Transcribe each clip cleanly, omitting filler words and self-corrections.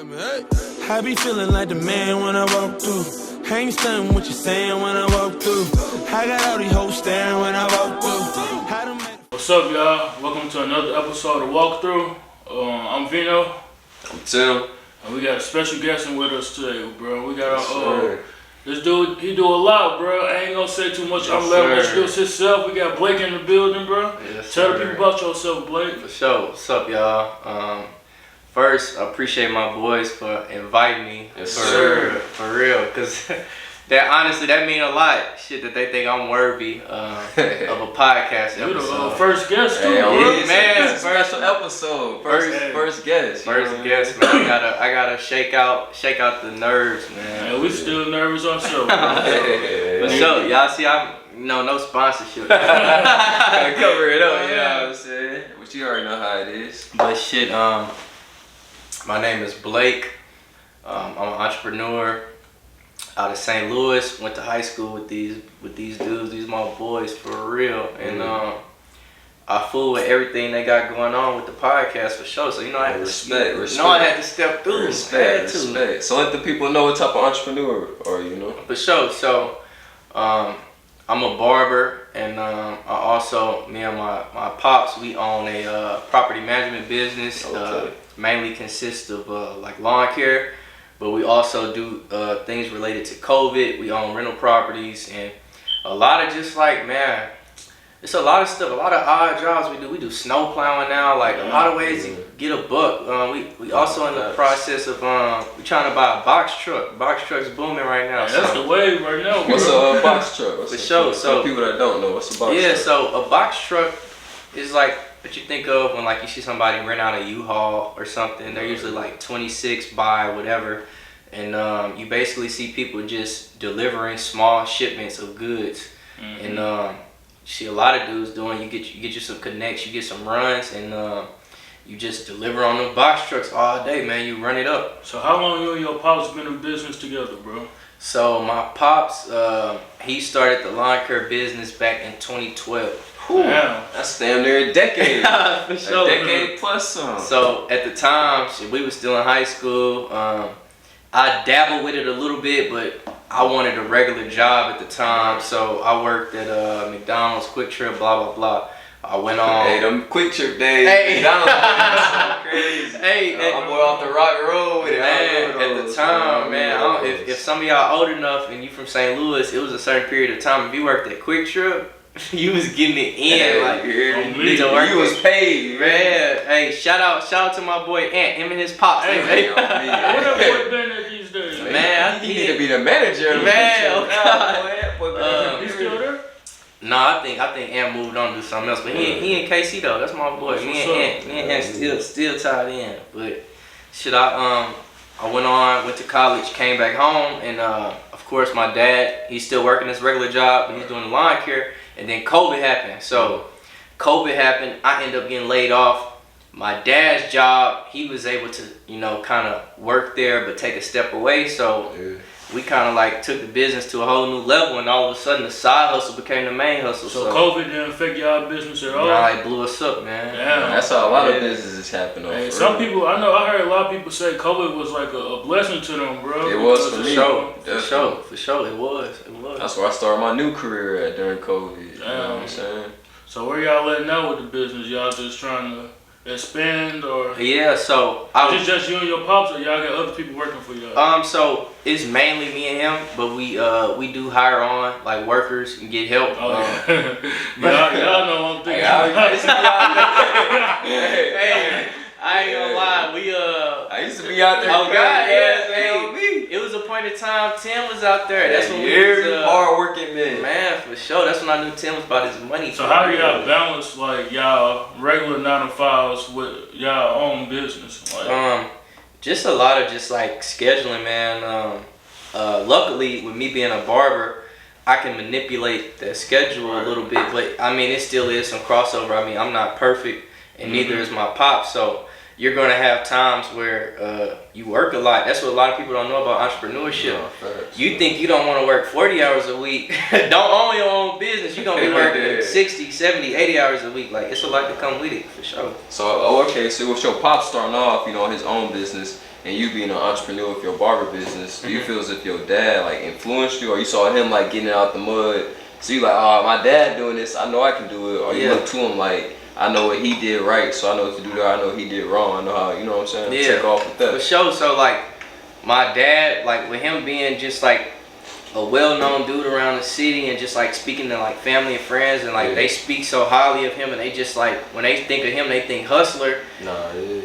I be feeling like the man when I walk through. Ain't stunning what you saying when I walk through. I got all these hoes staring when I walk through. What's up, y'all? Welcome to another episode of WalkThru. I'm Vino. I'm Tim. And we got a special guest in with us today, bro. We got our this dude. He do a lot, bro. I ain't gonna say too much. I'm letting him introduce himself. We got Blake in the building, bro. Tell the people about yourself, Blake. For sure. What's up, y'all? First, I appreciate my boys for inviting me. For real, cause that mean a lot. Shit, that they think I'm worthy of a podcast episode. You the first guest too, hey, bro. Man, special episode. First guest. First guest, man. I gotta shake out the nerves, man. Yeah, we still nervous ourselves. For sure, y'all see, no sponsorship. Gotta cover it up, you know what I'm saying? But you already know how it is. But shit, my name is Blake. I'm an entrepreneur out of St. Louis. Went to high school with these dudes. These my boys for real. And I fool with everything they got going on with the podcast for sure. So I had respect. I had to step through. Respect. So let the people know what type of entrepreneur are you, For sure. So I'm a barber, and I also, me and my pops, we own a property management business. Okay. Mainly consists of like lawn care, but we also do things related to COVID. We own rental properties and a lot of just like, man, it's a lot of stuff, a lot of odd jobs we do. We do snow plowing now, like a lot of ways to get a buck. We also in the process of we trying to buy a box truck. Box truck's booming right now. Man, that's the wave right now. What's a box truck? For sure. So people that don't know, what's a box truck? Yeah, so a box truck is like what you think of when like you see somebody rent out a U-Haul or something. They're usually like 26 by whatever, and you basically see people just delivering small shipments of goods. And see a lot of dudes doing. You get you some connects, you get some runs, and you just deliver on those box trucks all day, man. You run it up. So how long you and your pops been in business together, bro? So my pops, he started the lawn care business back in 2012. Damn. That's damn near a decade. For sure. A decade plus some. So at the time, we was still in high school. I dabbled with it a little bit, but I wanted a regular job at the time. So I worked at McDonald's, Quick Trip, blah, blah, blah. I went on. Hey, them Quick Trip days. Hey. McDonald's crazy. Hey, I'm boy off the rock road with it. Man, at the time, man, if some of y'all old enough and you from St. Louis, it was a certain period of time. If you worked at Quick Trip, you was getting it in, you was paid, man. Hey, shout out to my boy Ant, him and his pops. Hey, what that boy been at these days? Man, he need to be the manager. Man, oh He still there? No, I think Ant moved on to do something else, but he in KC though. That's my boy. Me and Ant still tied in. But shit, I went to college, came back home, and of course my dad, he's still working his regular job, but he's doing the lawn care. And then COVID happened. So COVID happened. I ended up getting laid off. My dad's job, he was able to, kind of work there, but take a step away. So we kind of like took the business to a whole new level. And all of a sudden, the side hustle became the main hustle. So COVID didn't affect y'all business at all? Nah, it blew us up, man. Damn. That's how a lot of businesses happen. Hey, some people, I heard a lot of people say COVID was like a blessing to them, bro. It was for me. For sure, it was. That's where I started my new career at during COVID. Damn. You know what I'm saying? So where y'all letting out with the business? Y'all just trying to expand, or yeah? So is it just you and your pops, or y'all got other people working for y'all? So it's mainly me and him, but we do hire on like workers and get help. Oh, yeah. y'all know what I'm thinking. Hey, I ain't gonna lie, I used to be out there. Oh God, yeah, it was a point in time Tim was out there. That's when we was hard working man. Man, for sure. That's when I knew Tim was about his money. So how do y'all balance like y'all regular 9-to-5s with y'all own business? Like, just a lot of just like scheduling, man. Luckily, with me being a barber, I can manipulate the schedule a little bit, but I mean, it still is some crossover. I mean, I'm not perfect, and neither is my pop. So you're gonna have times where you work a lot. That's what a lot of people don't know about entrepreneurship. You think you don't want to work 40 hours a week. Don't own your own business. You're gonna be working 60, 70, 80 hours a week. Like, it's a lot to come with it, for sure. So, okay, so with your pop starting off, his own business, and you being an entrepreneur with your barber business, do you feel as if your dad like influenced you, or you saw him like getting out the mud? So you like, oh, my dad doing this, I know I can do it. Or you look to him like, I know what he did right, so I know what to do there. I know what he did wrong. I know how, you know what I'm saying? Yeah. Take off with that. For sure. So like, my dad, like with him being just like a well-known dude around the city and just like speaking to like family and friends and like they speak so highly of him and they just like, when they think of him, they think hustler.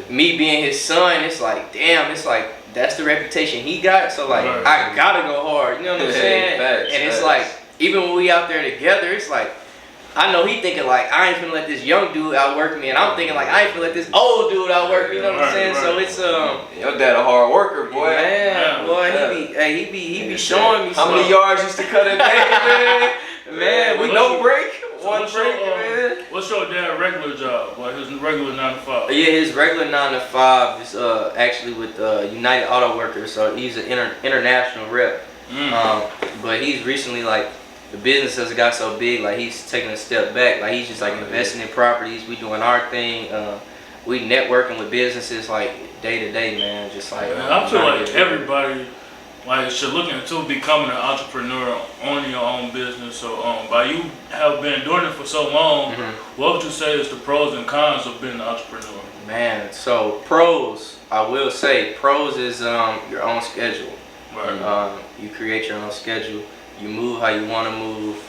Me being his son, it's like, damn, it's like, that's the reputation he got. So like, I gotta go hard. You know what I'm saying? And it's like, even when we out there together, it's like, I know he thinking like, I ain't finna let this young dude outwork me, and I'm thinking like, I ain't finna let this old dude outwork me. You know what I'm saying? So it's your dad a hard worker, boy. Man, boy, he be showing me. How many yards used to cut a day, man? Man, with no break, one what's break, your, man. What's your dad's regular job? Like his regular 9 to 5? Yeah, his regular 9 to 5 is actually with United Auto Workers, so he's an international rep. But he's recently like, the business has got so big, like he's taking a step back. Like he's just like investing in properties. We doing our thing. We networking with businesses like day to day, man. Just like I feel like everybody like should look into becoming an entrepreneur, owning your own business. So by you have been doing it for so long, what would you say is the pros and cons of being an entrepreneur? Man, so pros, I will say pros is your own schedule. Right. You create your own schedule. You move how you want to move.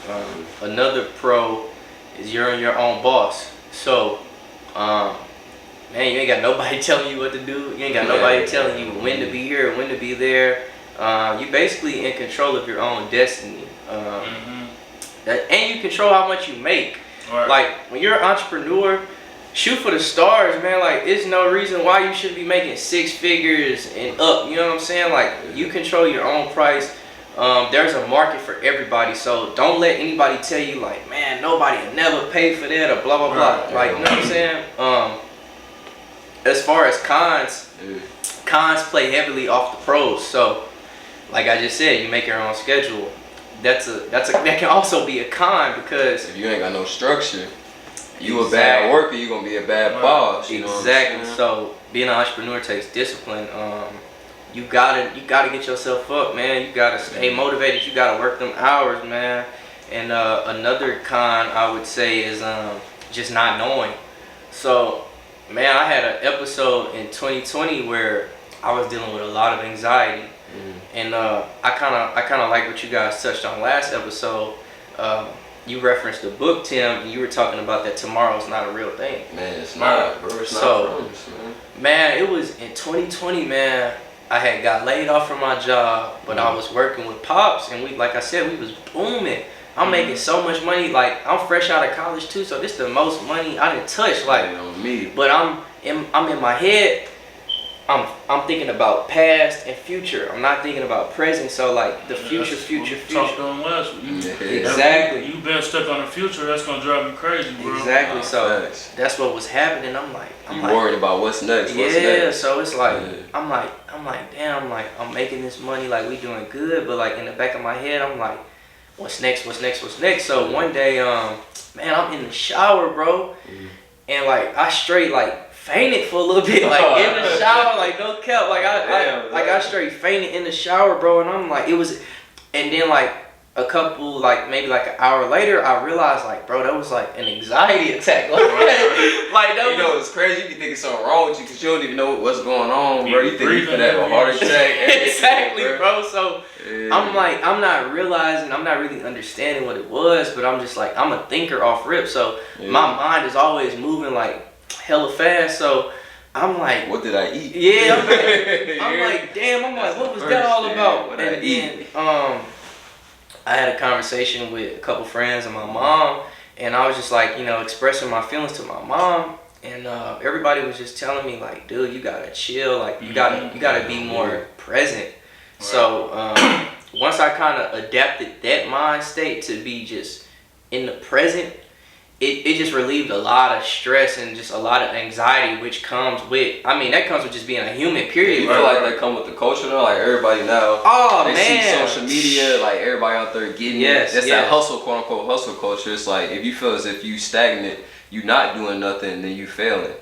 Another pro is you're your own boss. So, man, you ain't got nobody telling you what to do. You ain't got nobody telling you when to be here, when to be there. You basically in control of your own destiny. And you control how much you make. Right. Like, when you're an entrepreneur, shoot for the stars, man. Like, there's no reason why you should be making 6 figures and up. You know what I'm saying? Like, you control your own price. There's a market for everybody, so don't let anybody tell you like, man, nobody will never pay for that or blah blah blah. Like, you know what I'm saying? As far as cons play heavily off the pros. So, like I just said, you make your own schedule. That can also be a con, because if you ain't got no structure, you a bad worker, you gonna be a bad boss. You know what I'm saying? So being an entrepreneur takes discipline. You gotta get yourself up, man. You gotta stay motivated. You gotta work them hours, man. And another con I would say is just not knowing. So, man, I had an episode in 2020 where I was dealing with a lot of anxiety, and I kind of like what you guys touched on last episode. You referenced the book, Tim, and you were talking about that tomorrow's not a real thing. Man, it's not, bro. It's not promise, man, it was in 2020, man. I had got laid off from my job, but I was working with Pops, and we, like I said, we was booming. I'm making so much money. Like, I'm fresh out of college too, so this is the most money I didn't touch. Like, but I'm in my head. I'm thinking about past and future. I'm not thinking about present. So like the future. Talked on last week. Exactly. You've been stuck on the future. That's gonna drive me crazy, bro. Exactly. So that's what was happening. I'm like, worried about what's next. So it's like I'm like, damn. Like, I'm making this money. Like, we doing good. But like in the back of my head, I'm like, what's next? So one day, man, I'm in the shower, bro, and like I straight like fainted for a little bit, like in the shower, like no cap, like I straight fainted in the shower, bro, and I'm like, it was, and then like a couple, like maybe like an hour later, I realized like, bro, that was like an anxiety attack, like that. You know, it's crazy. You be thinking something wrong with you because you don't even know what's going on, bro. You think you could have a heart attack. Exactly, bro. So I'm like, I'm not realizing, I'm not really understanding what it was, but I'm just like, I'm a thinker off rip, so my mind is always moving like hella fast. So I'm like, what did I eat? Yeah, I'm like, damn. I'm like, what was that all about? And then I had a conversation with a couple friends and my mom, and I was just like, you know, expressing my feelings to my mom, and everybody was just telling me like, dude, you gotta chill, like you gotta be more present. Right. So once I kind of adapted that mind state to be just in the present, it just relieved a lot of stress and just a lot of anxiety, which comes with, I mean, that comes with just being a human, period. You feel like that come with the culture though? Like everybody now, they see social media, like everybody out there getting it. That's that hustle, quote unquote, hustle culture. It's like, if you feel as if you stagnant, you not doing nothing, then you failing.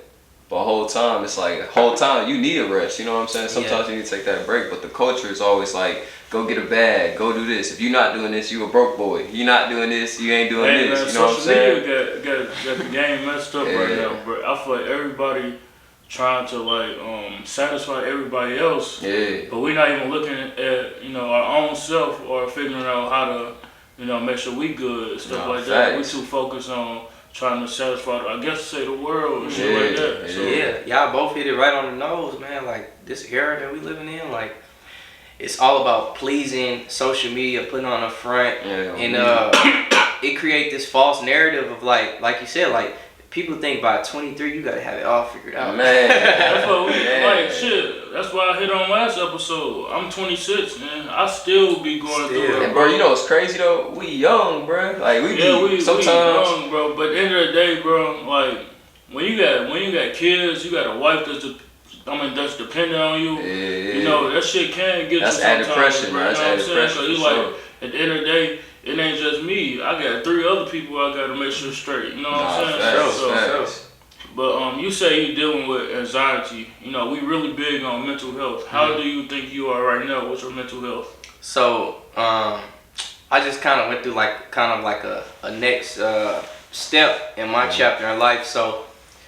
But whole time, it's like, whole time, you need a rest, you know what I'm saying? Sometimes you need to take that break, but the culture is always like, go get a bag, go do this. If you're not doing this, you a broke boy. You're not doing this, you ain't doing this, man, you know what I'm saying? Social media got the game messed up right now, bro. I feel like everybody trying to like satisfy everybody else, but we're not even looking at, you know, our own self or figuring out how to, you know, make sure we good, stuff like that. We too focused on trying to satisfy, I guess, say the world and shit like that. So, y'all both hit it right on the nose, man. Like this era that we living in, like it's all about pleasing, social media, putting on a front, and it create this false narrative of like you said, like people think by 23 you gotta have it all figured out. Man, that's what we like. Shit, that's why I hit on last episode. I'm 26, man. I still be going through it. And bro, you know what's crazy though? We young, bro. Like we sometimes we young, bro. But at the end of the day, bro, like when you got kids, you got a wife that's dependent on you. You know that shit can get that's you sometimes. Added pressure, bro. Man. You know That's what I'm saying? pressure. So you like at the end of the day. It ain't just me. I got 3 other people I gotta make sure straight. You know what I'm saying? But you say you're dealing with anxiety. You know, we really big on mental health. How do you think you are right now? What's your mental health? So, I just kind of went through like a next step in my chapter in life. So,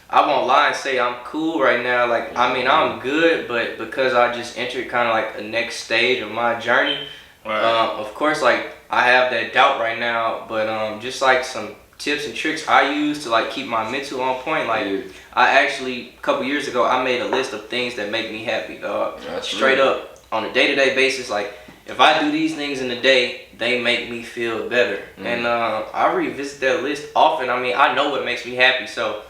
I won't lie and say I'm cool right now. Like, I mean, I'm good, but because I just entered kind of like a next stage of my journey, of course, like I have that doubt right now. But just like some tips and tricks I use to like keep my mental on point. Like I actually a couple years ago I made a list of things that make me happy, dog. Straight up on a day-to-day basis. Like if I do these things in the day, they make me feel better. And I revisit that list often. I mean, I know what makes me happy, so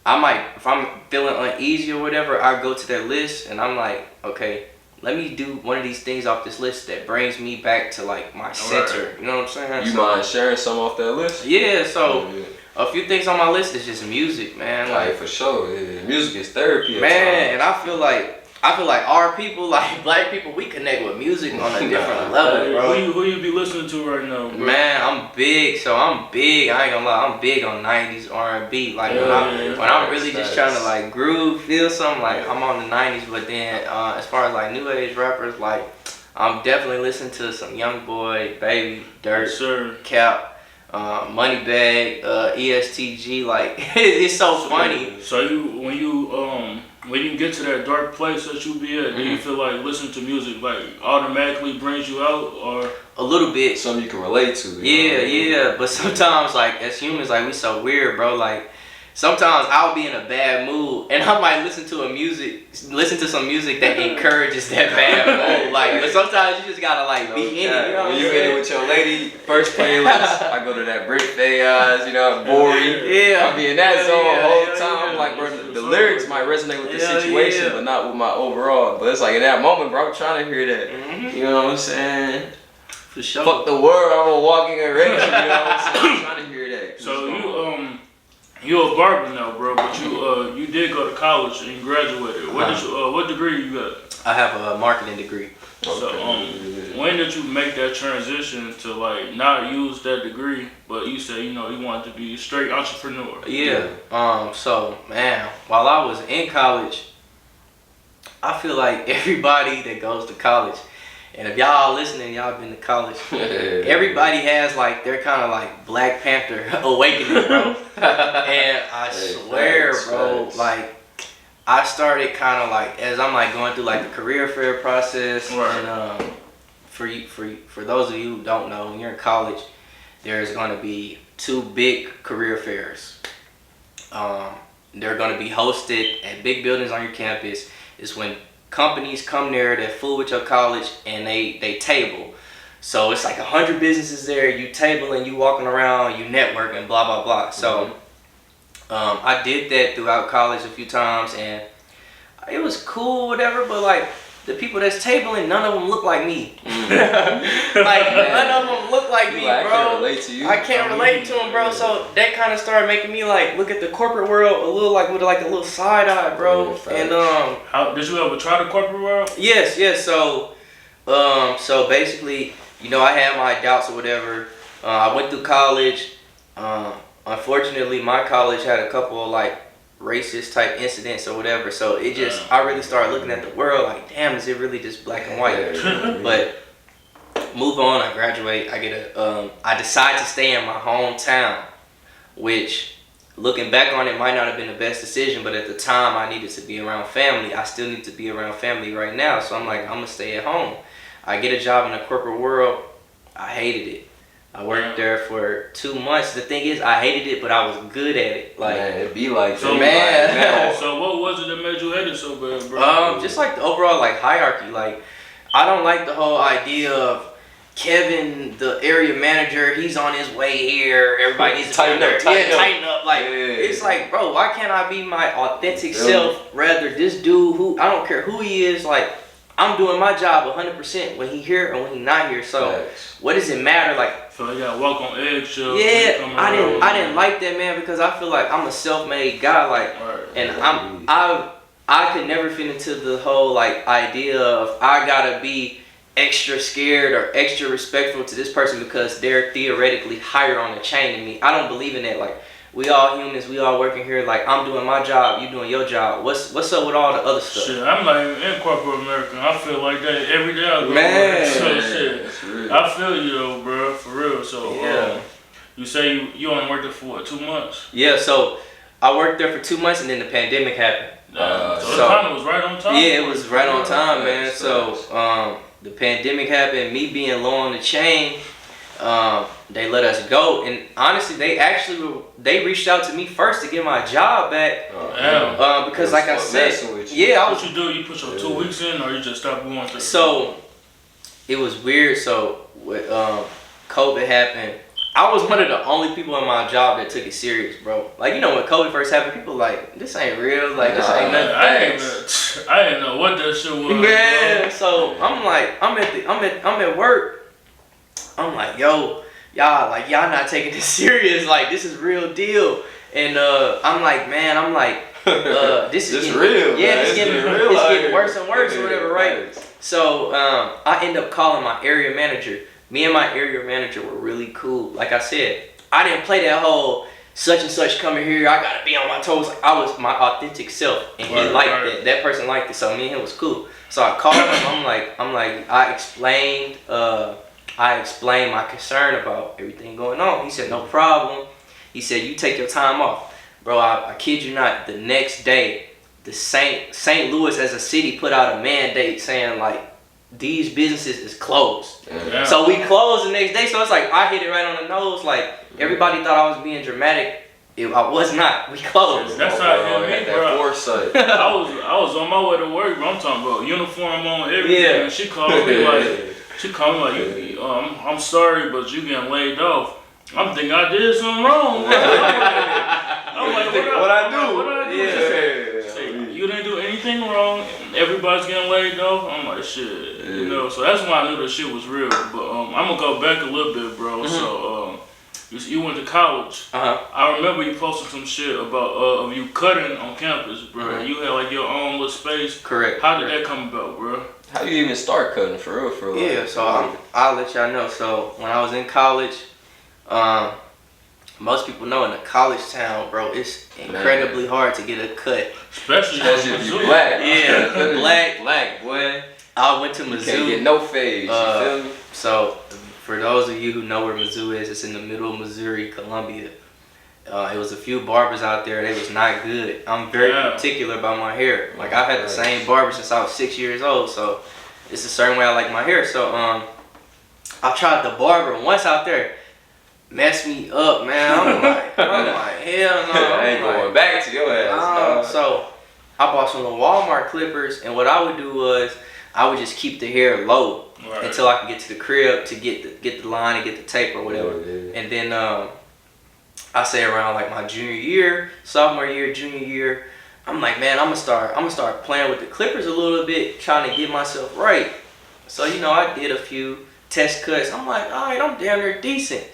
I might, if I'm feeling uneasy or whatever, I go to that list and I'm like, okay, let me do one of these things off this list that brings me back to like my center. You know what I'm saying? You mind sharing some off that list? Yeah, so a few things on my list is just music, man. Like for sure. Music is therapy. Man, and I feel like our people, like black people, we connect with music on a different level, bro. Who you be listening to right now, bro? Man, I'm big. I ain't gonna lie, I'm big on 90s R&B. Like when I'm really just trying to like groove, feel something, like I'm on the 90s. But then as far as like new age rappers, like I'm definitely listening to some Young Boy, Baby, Dirt, Cap, Moneybag, ESTG. Like it's so funny. So when you get to that dark place that you be at, do you feel like listening to music like automatically brings you out, or a little bit? Something you can relate to. Yeah. But sometimes, like as humans, like we so weird, bro. Like sometimes I'll be in a bad mood and I might listen to some music that encourages that bad mood. Like, but sometimes you just gotta like be in it. You know when you in it with your lady, first playlist, I go to that Brick Fayaz, you know, Bori. I'll be in that zone the whole time. I'm like, bro, the lyrics might resonate with the situation, but not with my overall. But it's like in that moment, bro, I'm trying to hear that. You know what I'm saying? For sure. Fuck the world, I'm a walking erection. You know what I'm saying? I'm trying to hear that. So you're a barber now, bro, but you did go to college and you graduated. What degree you got? I have a marketing degree. So when did you make that transition to like not use that degree, but you say you wanted to be a straight entrepreneur? So man, while I was in college, I feel like everybody that goes to college, and if y'all listening, y'all been to college, everybody has like their kind of like Black Panther awakening, bro. And I swear, bro, like I started kind of like as I'm like going through like the career fair process, and for those of you who don't know, when you're in college, there's going to be 2 big career fairs. They're going to be hosted at big buildings on your campus. It's when companies come there that fool with your college and they table. So it's like 100 businesses there, you table and you walking around, you network and blah blah blah. So I did that throughout college a few times and it was cool, whatever, but like the people that's tabling, none of them look like me. Like none of them look like me, bro. I can't relate to you. I can't relate to them, bro. So that kind of started making me like look at the corporate world a little like with like a little side eye, bro. And how did you ever try the corporate world? Yes. So basically, I had my doubts or whatever. I went through college. Unfortunately, my college had a couple of like racist type incidents or whatever. So it just, I really started looking at the world like, damn, is it really just black and white? But move on, I graduate, I decide to stay in my hometown, which looking back on it might not have been the best decision, but at the time I needed to be around family. I still need to be around family right now, so I'm like, I'm gonna stay at home. I get a job in the corporate world. I hated it. I worked there for 2 months. The thing is, I hated it, but I was good at it. Like, man, it'd be like so, man. So what was it that made you hate it so bad, bro? Just like the overall like hierarchy. Like, I don't like the whole idea of Kevin, the area manager, he's on his way here. Everybody needs to tighten up. Like, it's like, bro, why can't I be my authentic self? Rather, this dude who, I don't care who he is, like, I'm doing my job 100% when he here and when he not here. So, what does it matter? Like, so you gotta walk on eggshells. Yeah, I didn't like that, man, because I feel like I'm a self-made guy, like, and I could never fit into the whole like idea of I gotta be extra scared or extra respectful to this person because they're theoretically higher on the chain than me. I don't believe in that. Like, we all humans, we all working here. Like, I'm doing my job, you doing your job. What's up with all the other stuff? Shit, I'm not even in corporate America. I feel like that every day I go man. So shit, I feel you though, bro, for real. So you say you only worked there for what, 2 months? Yeah, so I worked there for 2 months and then the pandemic happened. So the time was right on time. Yeah, it was right on time, man. So the pandemic happened, me being low on the chain, they let us go, and honestly, they reached out to me first to get my job back. Because like I said, what you do? You put your 2 weeks in, or you just stop going through? So it was weird. So when COVID happened, I was one of the only people in my job that took it serious, bro. Like, you know, when COVID first happened, people like, this ain't real. Like, this ain't nothing. I didn't know what that shit was. Man, so I'm like, I'm at work. I'm like, yo, y'all not taking this serious. Like, this is real deal. And I'm like, this is real. Yeah, it's getting worse and worse or whatever, right? So I end up calling my area manager. Me and my area manager were really cool. Like I said, I didn't play that whole such and such coming here, I gotta be on my toes. Like, I was my authentic self, and he liked it. That person liked it, so me and him was cool. So I called him. I explained my concern about everything going on. He said, no problem. He said, you take your time off, bro. I kid you not. The next day, the St. Louis as a city put out a mandate saying like, these businesses is closed. Yeah. So we closed the next day. So it's like I hit it right on the nose. Like, everybody thought I was being dramatic. I was not. We closed. That's how it hit me, bro. Foresight. I was on my way to work, bro. I'm talking about uniform on, everything. Yeah. And she called me like, I'm sorry, but you getting laid off. I'm thinking I did something wrong. I'm like, what I do? You didn't do anything wrong. Everybody's getting laid off. I'm like, shit, you know. So that's why I knew that shit was real. But I'm gonna go back a little bit, bro. So you went to college. I remember you posted some shit about of you cutting on campus, bro. You had like your own little space. Correct. How did that come about, bro? How you even start cutting for real? Yeah. So I'll let y'all know. So when I was in college, most people know in a college town, bro, it's incredibly hard to get a cut. Especially if you're black. Yeah, black, boy. I went to Mizzou. You can't get no fades, you feel me? So, for those of you who know where Mizzou is, it's in the middle of Missouri, Columbia. It was a few barbers out there. They was not good. I'm very particular about my hair. Like, I've had the same barber since I was 6 years old, so it's a certain way I like my hair. So, I tried the barber once out there. Messed me up, man. I'm like, hell no. I ain't going back to your ass. So I bought some of the Walmart clippers, and what I would do was I would just keep the hair low until I could get to the crib to get the line and get the tape or whatever. And then I say around like my junior year, sophomore year, junior year, I'm like, man, I'm gonna start playing with the clippers a little bit, trying to get myself right. So, you know, I did a few test cuts. I'm like, all right, I'm damn near decent.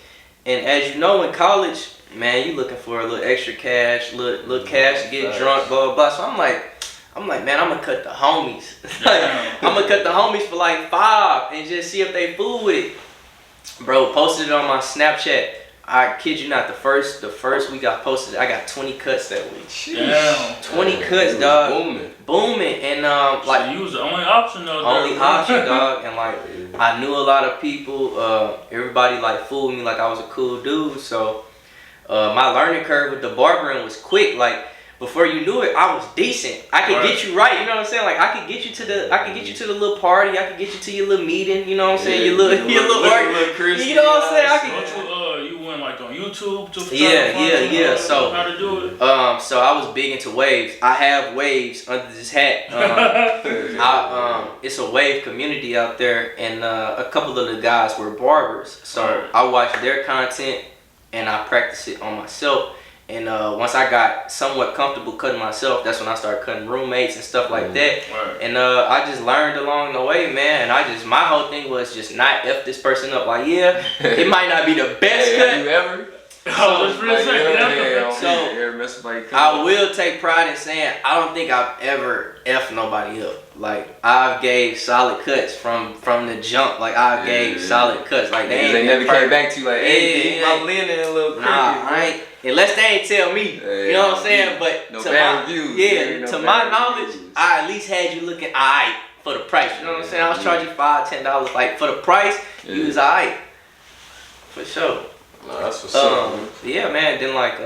And as you know, in college, man, you looking for a little extra cash, little cash to get drunk, blah, blah, blah. So I'm like, man, I'm gonna cut the homies. I'm gonna cut the homies for like $5 and just see if they fool with it. Bro, posted it on my Snapchat. I kid you not, the first week I posted, I got 20 cuts that week. Damn. 20 cuts, dog. Booming. And like so you was the only option though. only option, dog. And like I knew a lot of people. Everybody like fooled me like I was a cool dude. So my learning curve with the barbering was quick. Like before you knew it, I was decent. I could get you right. You know what I'm saying? Like I could get you to the little party. I could get you to your little meeting. You know what I'm saying? Your little Christmas. You know what I'm saying? I could. You went like on YouTube to Yeah. So how to do it? So I was big into waves. I have waves under this hat. It's a wave community out there, and a couple of the guys were barbers. So I watched their content and I practiced it on myself. And once I got somewhat comfortable cutting myself, that's when I started cutting roommates and stuff like that. Right. And I just learned along the way, man. And my whole thing was just not F this person up. Like, yeah, it might not be the best cut. You ever? I will take pride in saying I don't think I've ever F nobody up. Like I've gave solid cuts from the jump. Like I've gave solid cuts. Like they never came back to you like, hey, my linen a little cricket. Nah, I ain't. Unless they ain't tell me. You know what I'm saying? But no bad reviews. Yeah, to my knowledge, I at least had you looking alright for the price. You know what I'm saying? I was charging $5-10. Like for the price, you was alright. For sure. No, that's what's up. Yeah, man. Then like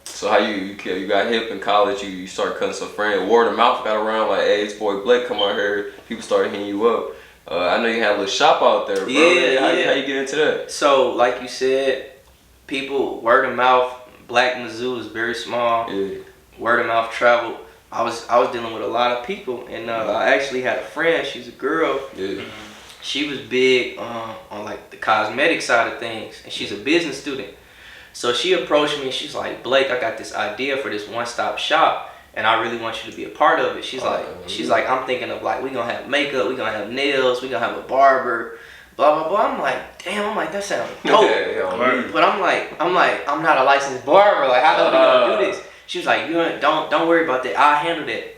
So how you got hip in college? You started cutting some friends. Word of mouth got around like, hey, this boy Blake come out here. People started hitting you up. I know you had a little shop out there, bro. How you get into that? So like you said, people word of mouth. Black Mizzou is very small. Yeah. Word of mouth traveled. I was dealing with a lot of people, and I actually had a friend. She's a girl. Yeah. She was big on like the cosmetic side of things, and she's a business student. So she approached me and she's like, Blake, I got this idea for this one-stop shop, and I really want you to be a part of it. She's like, I'm thinking of like, we gonna have makeup, we gonna have nails, we gonna have a barber, blah blah blah. I'm like, damn, that sounds dope. But I'm like, I'm not a licensed barber. Like, how are we gonna do this? She was like, don't worry about that. I'll handle that.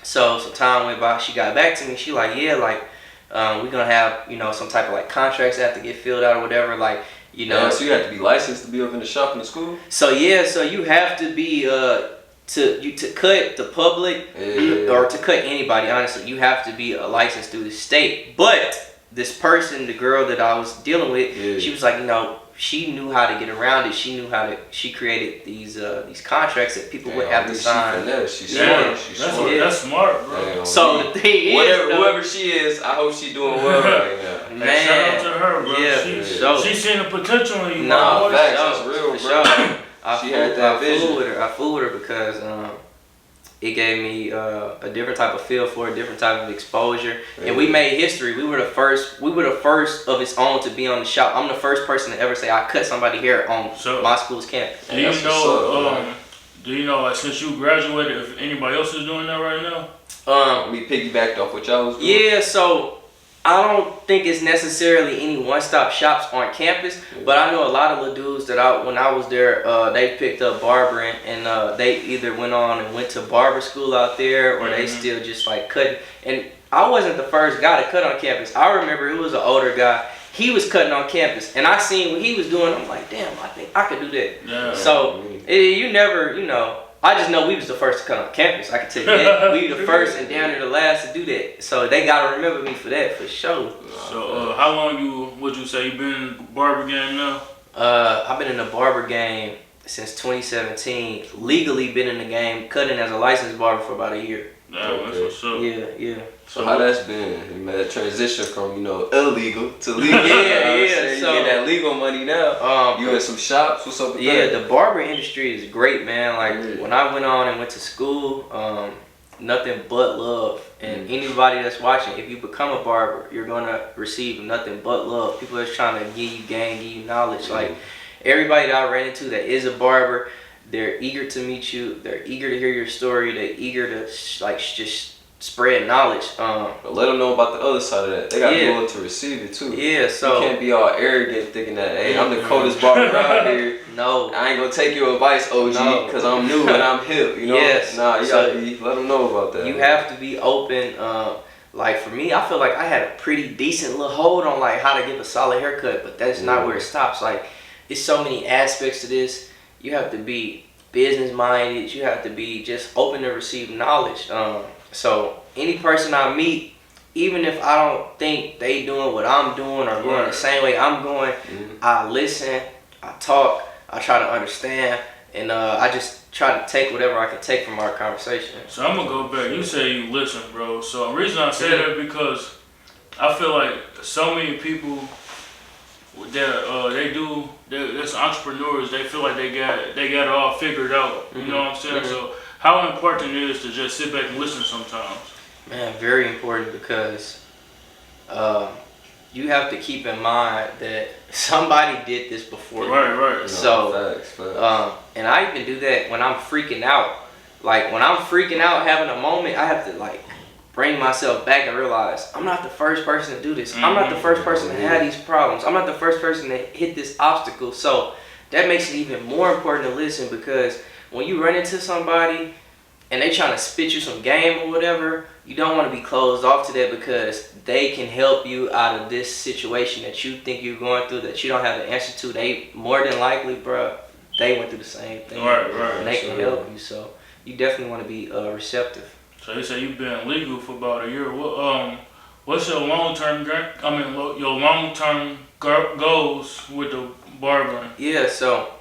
So some time went by. She got back to me. She like, yeah, like, we're gonna have some type of like contracts that have to get filled out or whatever. Like, so you have to be licensed to be up in the shop in the school. So yeah, so you have to be to cut the public or to cut anybody. Honestly, you have to be licensed through the state. But this person, the girl that I was dealing with, she was like, she knew how to get around it. She created these contracts that people would have to sign. She's smart. That's smart, bro. Damn, so the thing is, whoever she is, I hope she's doing well right now. Man, hey, shout out to her, bro. Yeah, she seen the potential in you. Nah, facts, that's real, bro. She had that vision. I fooled her because it gave me a different type of feel for a different type of exposure, and we made history. We were the first of its own to be on the shop. I'm the first person to ever say I cut somebody hair on my school's campus. Do you know, like, since you graduated, if anybody else is doing that right now? We piggybacked off what y'all was doing. Yeah, so I don't think it's necessarily any one-stop shops on campus, but I know a lot of little dudes that when I was there, they picked up barbering, and they either went on and went to barber school out there, or they still just like cutting. And I wasn't the first guy to cut on campus. I remember it was an older guy. He was cutting on campus, and I seen what he was doing. I'm like, damn, I think I could do that. Yeah. So you never. I just know we was the first to cut on campus. I can tell you that. We the first and down to the last to do that. So they gotta remember me for that, for sure. So how long would you say you been in the barber game now? I've been in the barber game since 2017. Legally been in the game, cutting as a licensed barber for about a year. That's what's up. Yeah. So how that's been? You made that transition from illegal to legal. Yeah. So you get that legal money now. You in some shops? What's up with that? Yeah, the barber industry is great, man. Like when I went on and went to school, nothing but love. And anybody that's watching, if you become a barber, you're gonna receive nothing but love. People that's trying to give you game, give you knowledge. Like everybody that I ran into that is a barber, they're eager to meet you. They're eager to hear your story. They're eager to just spread knowledge. But let them know about the other side of that. They got to be willing to receive it too. Yeah, so you can't be all arrogant thinking that, hey, I'm the coldest barber out here. No, I ain't gonna take your advice, OG, because I'm new and I'm hip. Yes. Nah, you gotta let them know about that. You have to be open. Like for me, I feel like I had a pretty decent little hold on like how to give a solid haircut, but that's not where it stops. Like it's so many aspects to this. You have to be business minded. You have to be just open to receive knowledge. So any person I meet, even if I don't think they doing what I'm doing or going the same way I'm going, I listen, I talk, I try to understand, and I just try to take whatever I can take from our conversation. So I'm gonna go back. You say you listen, bro. So the reason I say that because I feel like so many people that that's entrepreneurs. They feel like they got it all figured out. You know what I'm saying? So how important it is to just sit back and listen sometimes. Man, very important because you have to keep in mind that somebody did this before you. Right. So, and I even do that when I'm freaking out. Like when I'm freaking out, having a moment, I have to like bring myself back and realize I'm not the first person to do this. I'm not the first person to have these problems. I'm not the first person to hit this obstacle. So that makes it even more important to listen because when you run into somebody and they trying to spit you some game or whatever, you don't want to be closed off to that because they can help you out of this situation that you think you're going through that you don't have the answer to. They more than likely, bro, they went through the same thing. Right. And they can help you. So you definitely want to be receptive. So you say you've been legal for about a year. What's your long-term goals with the barbering? Yeah, so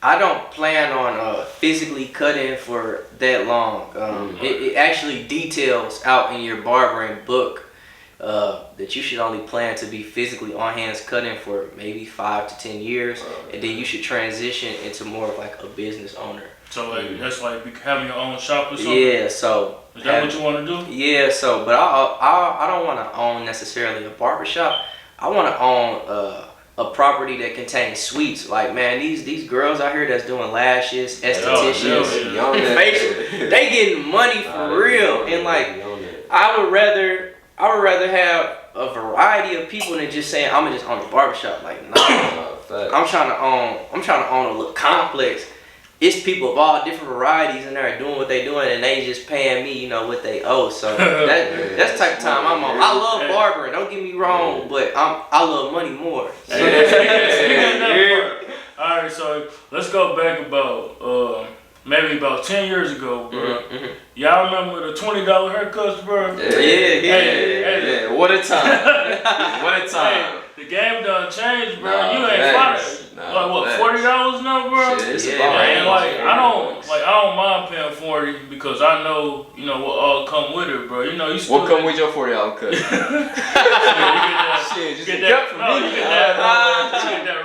I don't plan on physically cutting for that long. It actually details out in your barbering book that you should only plan to be physically on hands cutting for maybe 5 to 10 years, and then you should transition into more of like a business owner. So like that's like having your own shop or something. Yeah, so is that what you want to do? Yeah, so but I don't want to own necessarily a barbershop. I want to own a property that contains suites. Like, man, these girls out here that's doing lashes, estheticians, facial, they getting money for real. And like, I would rather have a variety of people than just saying I'm gonna just own a barbershop. Like, nah, I'm trying to own a little complex. It's people of all different varieties in there doing what they doing, and they just paying me, what they owe. So that's the type of time I'm on. I love barbering, don't get me wrong, but I love money more. So. All right, so let's go back about maybe about 10 years ago, bro. Y'all remember the $20 haircuts, bro? Yeah. What a time! What a time! The game done changed, bro. You ain't fought it. Like what, $40 now, bro? Shit, and like I don't mind paying $40 because I know what all come with it, bro. You still what come with your $40 cut? You get that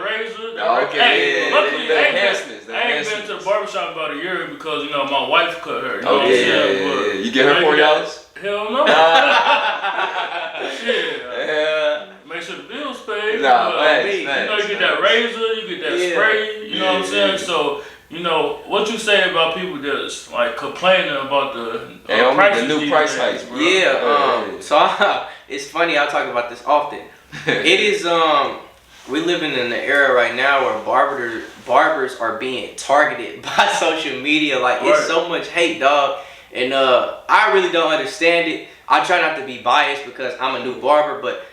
razor. Okay, luckily the I enhancements. I ain't been to the barbershop about a year because my wife cut her. Yeah. You get her $40? Hell no. Shit. Make sure the bills paid. You get that razor, you get that spray. You know what I'm saying? So what you say about people that's like complaining about the prices, the new price hikes, bro. So it's funny. I talk about this often. It is we're living in an era right now where barbers are being targeted by social media. Like it's so much hate, dog. And I really don't understand it. I try not to be biased because I'm a new barber, but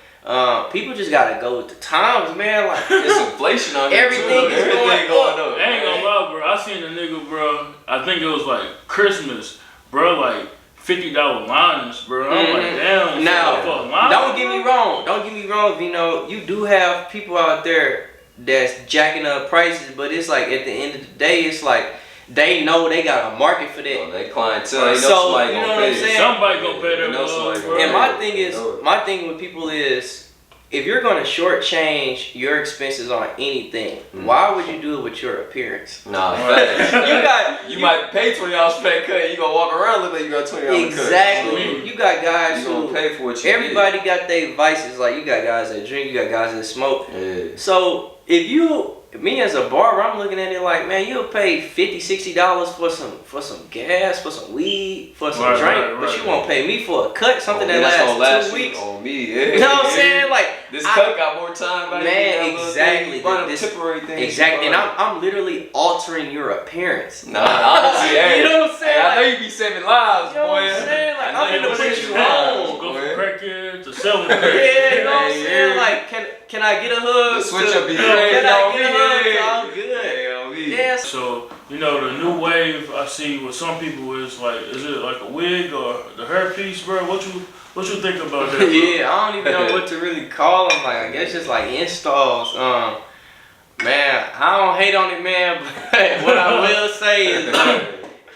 people just gotta go with the times, man. Like it's inflation on everything is going up. I ain't gonna lie, bro. I seen a nigga, bro. I think it was like Christmas, bro. Like $50 liners, bro. I'm like, damn. Now, don't get me wrong. Don't get me wrong. You do have people out there that's jacking up prices, but it's like at the end of the day, it's like they know they got a market for that. They clientele. They know somebody gonna pay. Somebody gonna pay that. And my thing with people is, if you're gonna shortchange your expenses on anything, why would you do it with your appearance? Nah, you might pay $20 for that cut. You gonna walk around look like you got $20 cut. Exactly. You got guys who pay for what you everybody got their vices. Like you got guys that drink, you got guys that smoke. Yeah. So if me as a barber, I'm looking at it like, man, you'll pay $50, $60 for some gas, for some weed, for some drink, but you won't pay me for a cut, something that lasts 2 weeks. On me, You know what I'm saying? Like This cut got more time. Man, exactly. This temporary thing. Exactly. And I'm literally altering your appearance. Nah, honestly, hey, you know what I'm saying? Hey, I know you be saving lives, you know boy. what I'm saying? Like, I'm gonna put you on. Go from crackhead to selling Yeah, crack. you know what I'm saying? Like, can I get a hug? The switch up be Can I crazy. get a hug? It's all good. Yes. So, you know, the new wave I see with some people is like, is it like a wig or the hairpiece, bro? What you think about that, bro? Yeah, I don't even know what to really call them. Like, I guess just like installs. Man, I don't hate on it, man. But what I will say is,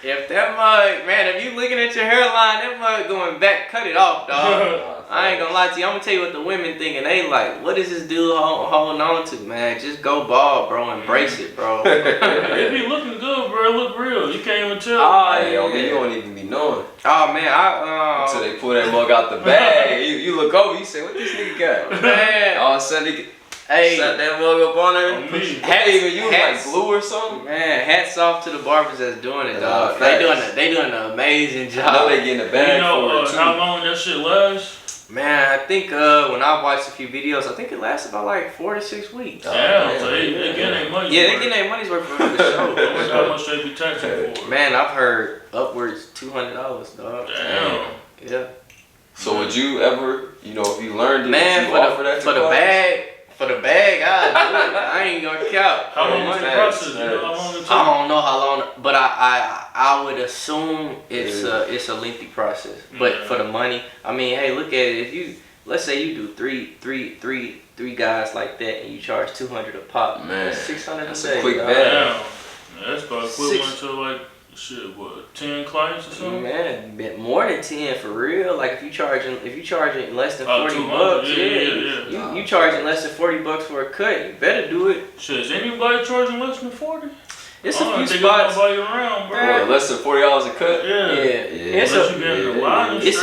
if that mug, man, if you looking at your hairline, that mug going back, cut it off, dog. I ain't gonna lie to you. I'm gonna tell you what the women thinking. They like, what is this dude holding on to, man? Just go bald, bro. Embrace it, bro. It be looking good, bro. It look real. You can't even tell. Oh, Hey, yo, man, you don't even be knowing. Oh man, Until they pull that mug out the bag, you look over, you say, what this nigga got? Man. All of a sudden, they Hey, set that mug up on there. On me. They even use like glue or something. Man, hats off to the barbers that's doing it, dog. Facts. They doing an amazing job. I know they getting a bag You know for it too. how long that shit lasts? Man, I think when I watched a few videos, I think it lasts about like 4 to 6 weeks. Damn, so they getting their money. Yeah, they getting their money's worth for the show. I wonder how much they be taxing for. Man, I've heard upwards $200, dog. Damn. Yeah. So would you ever, you know, if you learned it, Man, would you offer that to for the clients? bag, I do it. I ain't gonna count. How long was the Facts, process? You know how long it took? I don't know how long, but I would assume it's a lengthy process. But for the money, I mean, hey, look at it. If you, let's say you do three guys like that, and you charge $200 a pop, Man, that's $600 that's a a day. quick dog. bag. Damn. That's about equivalent to like, shit, what, 10 clients or something? Man, more than 10 for real. Like if you charging less than 40 200, bucks, yeah. you charging less than 40 bucks for a cut, you better do it. Shit, is anybody charging less than 40? It's I a don't few think spots. nobody around, bro. Or less than $40 a cut. Yeah. It's Unless you a get in the line, it's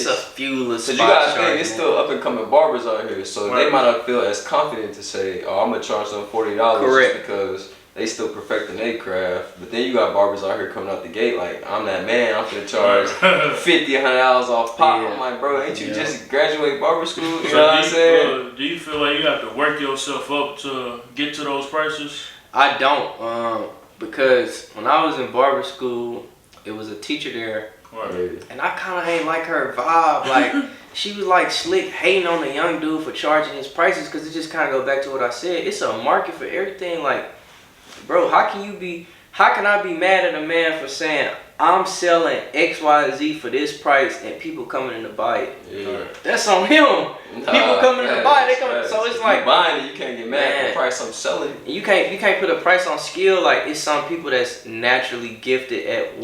a few little Cause spots. you gotta think, charging it's it. still up and coming barbers out here, so Right. they might not feel as confident to say, "Oh, I'm gonna charge them $40." Correct. Just because they still perfecting their craft. But then you got barbers out here coming out the gate like, "I'm that man. I'm gonna charge $50, $100 off pop." Yeah. I'm like, bro, ain't you just graduate barber school? You So know what I'm saying? do you feel like you have to work yourself up to get to those prices? I don't, because when I was in barber school, it was a teacher there, Right. and I kind of ain't like her vibe. Like she was like slick hating on the young dude for charging his prices, because it just kind of go back to what I said. It's a market for everything. Like, bro, how can I be mad at a man for saying I'm selling XYZ for this price and people coming in to buy it? Yeah. That's on him. People coming in to buy it, they coming. So it's If like, you buying it, you can't get mad at Man. the price I'm selling. you can't put a price on skill. Like, it's some people that's naturally gifted at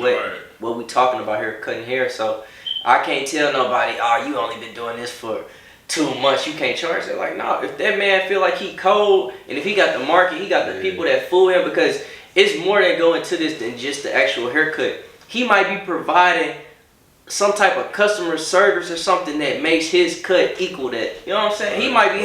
what we talking about here, cutting hair. So I can't tell nobody, oh, you only been doing this for 2 months, you can't charge it. Like, no, if that man feel like he cold, and if he got the market, he got the people that fool him, because it's more that go into this than just the actual haircut. He might be providing some type of customer service or something that makes his cut equal that. You know what I'm saying? He might be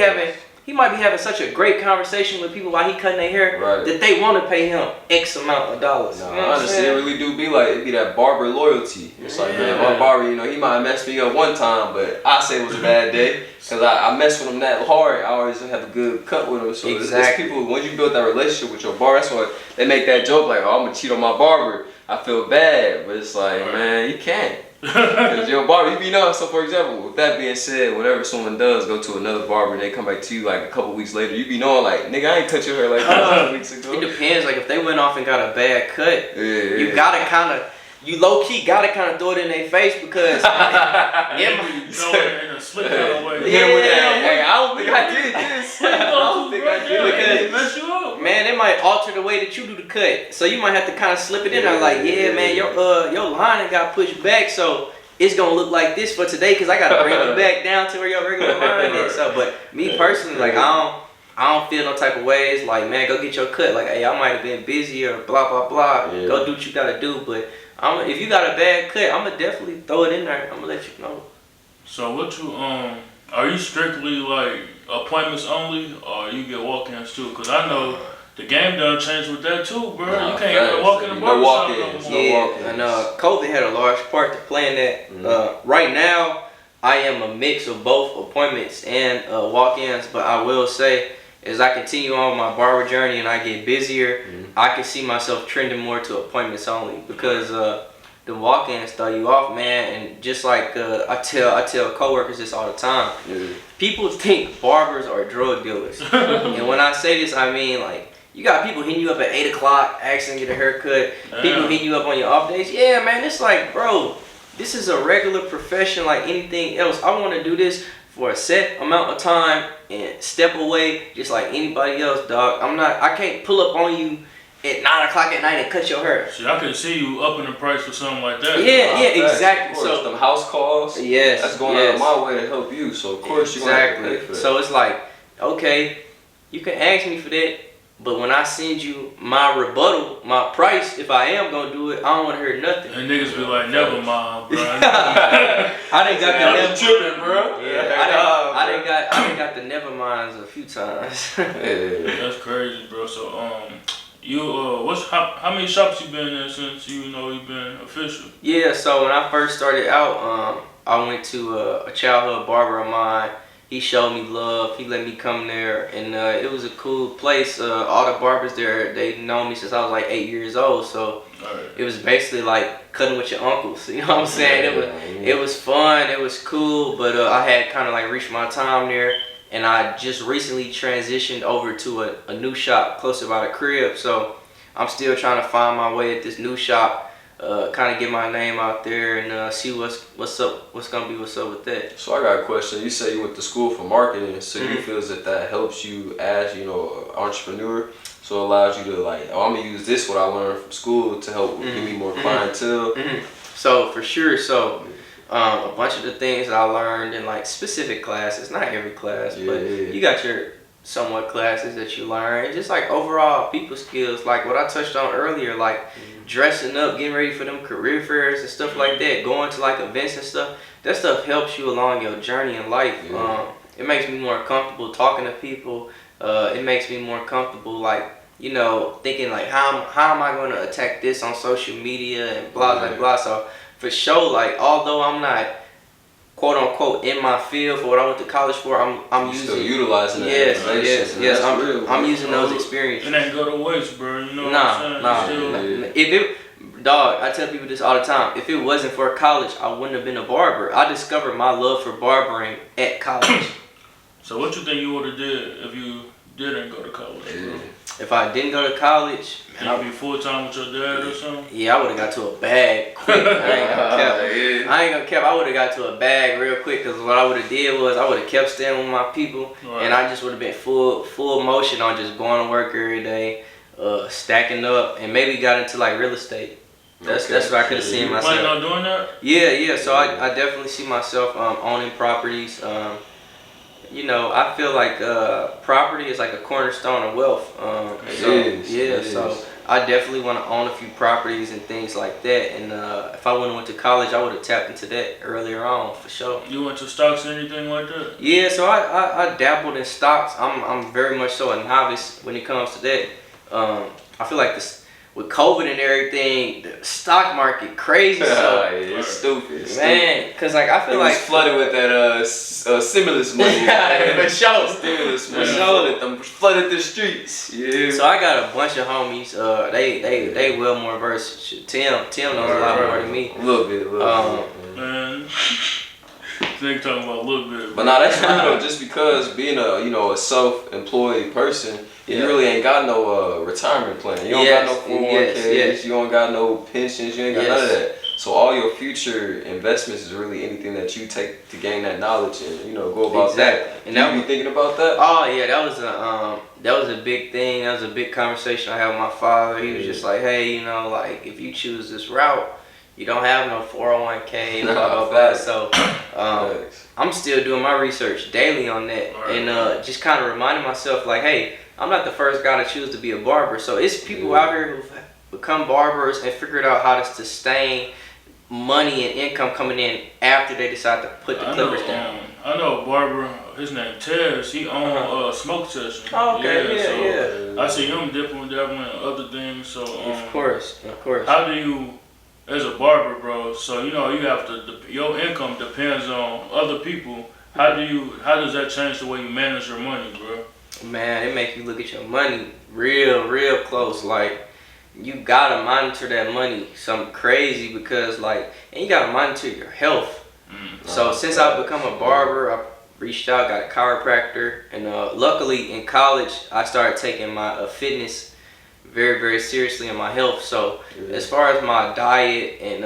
having such a great conversation with people while he cutting their hair that they want to pay him X amount of dollars. No, you know what I'm honestly, it saying? really do be like, it be that barber loyalty. It's like, man, my barber, you know, he might have messed me up one time, but I say it was a bad day. Because I mess with him that hard, I always have a good cut with him. So it's people, when you build that relationship with your barber, that's why they make that joke like, oh, I'm going to cheat on my barber. I feel bad, but it's like, man, you can't. Because your barber, you be know. So for example, with that being said, whenever someone does go to another barber and they come back to you like a couple weeks later, you be knowing like, nigga, I ain't cut your hair like that 2 weeks ago. It depends. Like, if they went off and got a bad cut, you gotta kind of, you low key gotta kind of throw it in their face, because in a slick kind of way. Hey, I don't think I did this. I don't think I did. Mess you up. man, it might alter the way that you do the cut. So you might have to kind of slip it in there, like, man, your line got pushed back, so it's gonna look like this for today, because I gotta bring it back down to where your regular line is. So, but me personally, like, I don't feel no type of ways. Like, man, go get your cut. Like, hey, I might have been busy or blah blah blah. Yeah. Go do what you gotta do. But if you got a bad cut, I'm gonna definitely throw it in there. I'm gonna let you know. So what you are you strictly like appointments only, or you get walk-ins too? Cause I know the game done changed with that too, bro. Nah, you can't even walk in the no barbershop walk-ins, no more. Yeah, and COVID had a large part to play in that. Right now, I am a mix of both appointments and walk-ins, but I will say, as I continue on my barber journey and I get busier, I can see myself trending more to appointments only, because the walk-ins throw you off, man. And just like I tell coworkers this all the time, people think barbers are drug dealers. And when I say this, I mean, like, you got people hitting you up at 8 o'clock asking to get a haircut. People hitting you up on your off days. Yeah, man, it's like, bro, this is a regular profession like anything else. I want to do this for a set amount of time and step away just like anybody else, dog. I can't pull up on you at 9 o'clock at night and cut your hair. See, I could see you upping the price for something like that. Yeah, exactly. So them house calls, that's going out of my way to help you. So of course you're gonna have to pay for that. So it's like, okay, you can ask me for that, but when I send you my rebuttal, my price, if I am gonna do it, I don't want to hear nothing. And niggas be like, never mind, bro. I done got the never tripping, bro. Yeah, I done got the never minds a few times. That's crazy, bro. So you how many shops you been in since you've been official? Yeah, so when I first started out, I went to a childhood barber of mine. He showed me love. He let me come there, and it was a cool place. All the barbers there, they known me since I was like 8 years old. So it was basically like cutting with your uncles. You know what I'm saying? It was fun. It was cool. But I had kind of like reached my time there, and I just recently transitioned over to a new shop closer by the crib. So I'm still trying to find my way at this new shop. Kind of get my name out there and see what's up with that. So I got a question. You say you went to school for marketing, so you feel as if that helps you as an entrepreneur. So it allows you to like, I'm gonna use this what I learned from school to help give me more clientele. So for sure, a bunch of the things that I learned in like specific classes, not every class, but you got your somewhat classes that you learn, and just like overall people skills, like what I touched on earlier, like dressing up, getting ready for them career fairs and stuff like that, going to like events and stuff. That stuff helps you along your journey in life. It makes me more comfortable talking to people. It makes me more comfortable, like, thinking like how am I going to attack this on social media and blah blah blah. So for sure, like, although I'm not quote unquote in my field for what I went to college for, I'm using, still utilizing that. Yes. I'm using those experiences. It ain't go to waste, bro. You know what I'm saying? If it, dog, I tell people this all the time. If it wasn't for college, I wouldn't have been a barber. I discovered my love for barbering at college. So what you think you would have did if you didn't go to college, bro? If I didn't go to college, I'd be full time with your dad or something. Yeah, I would have got to a bag quick. I ain't gonna cap. I would have got to a bag real quick, because what I would have did was I would have kept staying with my people, and I just would have been full motion on just going to work every day, stacking up, and maybe got into like real estate. That's what I could have seen myself. You planning on doing that? Yeah. So I definitely see myself owning properties. I feel like property is like a cornerstone of wealth. So I definitely want to own a few properties and things like that. And if I wouldn't went to college, I would have tapped into that earlier on for sure. You went to stocks or anything like that? Yeah, so I dabbled in stocks. I'm very much so a novice when it comes to that. I feel like this. With COVID and everything, the stock market crazy. So it's stupid, man. Cause like I feel like flooded with that stimulus money. For sure. Stimulus money. Flooded the streets. Yeah. So I got a bunch of homies. They well more versed. Tim knows a lot more than me. A little bit. Man. They talking about a little bit. But nah, that's real though. Just because being a self-employed person, you really ain't got no retirement plan. You don't got no 401ks. You don't got no pensions. You ain't got none of that. So all your future investments is really anything that you take to gain that knowledge and go about that. And you be thinking about that? Oh yeah, that was a big thing. That was a big conversation I had with my father. He was just like, hey, like if you choose this route, you don't have no 401k, blah, blah, blah. So I'm still doing my research daily on that. And just kind of reminding myself, like, hey, I'm not the first guy to choose to be a barber. So it's people out here who've become barbers and figured out how to sustain money and income coming in after they decide to put the clippers down. I know a barber, his name Tez, he owns Smoke Session. Oh, okay, I see him dipping with that one and other things. So of course. How do you as a barber, bro, so you know you have to. Your income depends on other people. How does that change the way you manage your money, bro? Man, it make you look at your money real close. Like, you gotta monitor that money something crazy because, like, and you gotta monitor your health. So since I've become a barber, I reached out, got a chiropractor, and luckily in college I started taking my fitness very seriously in my health. So as far as my diet and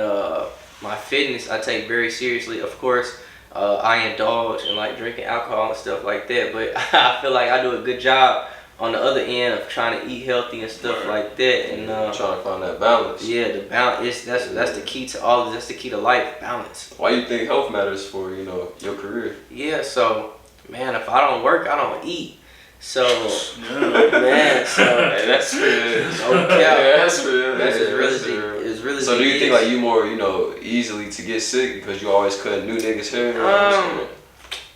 my fitness, I take very seriously. Of course, I indulge in like drinking alcohol and stuff like that, but I feel like I do a good job on the other end of trying to eat healthy and stuff like that. And trying to find that balance. Yeah, the balance. That's the key to all. That's the key to life. Balance. Why you think health matters for your career? Yeah. So, man, if I don't work, I don't eat. So, man, so hey, that's real. Okay. Yeah, that's real. That's yeah, really, it's really. So do you think like you more easily to get sick because you always cut new niggas hair?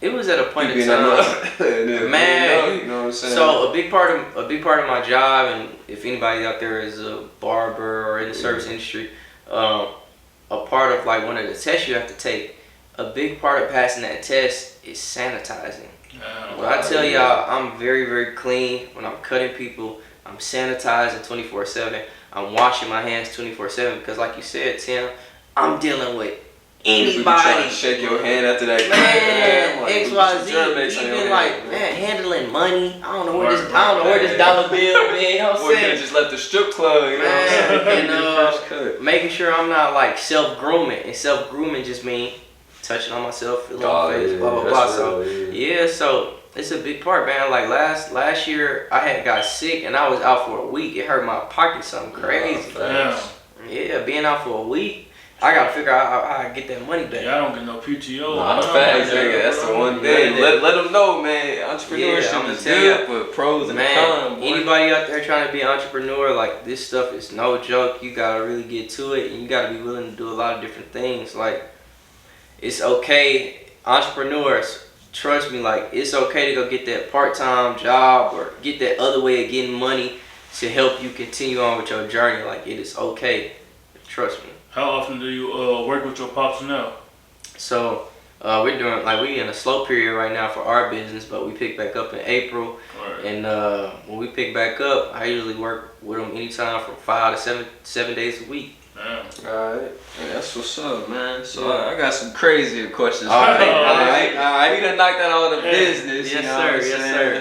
It was at a point in time, man. You know what I'm saying? So a big part of my job, and if anybody out there is a barber or in the service industry, a part of like one of the tests you have to take, a big part of passing that test is sanitizing. When I tell y'all, I'm very clean when I'm cutting people. I'm sanitizing 24/7. I'm washing my hands 24/7 because, like you said, Tim, I'm dealing with anybody. Shake your hand after that. Man, XYZ. Even like handling money. I don't know where this dollar bill been. You know what I'm saying? Just left the strip club. You know what I'm saying? And making sure I'm not like self-grooming. And self-grooming just mean touching on myself, feeling my face, blah blah blah. So so it's a big part, man. Like last year, I had got sick and I was out for a week. It hurt my pocket something crazy. Yeah, being out for a week, I gotta figure out how I get that money back. Yeah, I don't get no PTO. Facts, nigga. That's the one thing. Let them know, man. Entrepreneurship is good, but pros and cons. Anybody out there trying to be an entrepreneur, like this stuff is no joke. You gotta really get to it, and you gotta be willing to do a lot of different things. Like, it's okay, entrepreneurs, trust me, like, it's okay to go get that part-time job or get that other way of getting money to help you continue on with your journey. Like, it is okay. Trust me. How often do you work with your pops now? So, we're doing, like, we in a slow period right now for our business, but we pick back up in April. Right. And when we pick back up, I usually work with them anytime from 5 to 7 days a week. Damn. Alright, that's what's up, man. So I got some crazier questions. Alright. We done knocked out all the business. Yes, sir.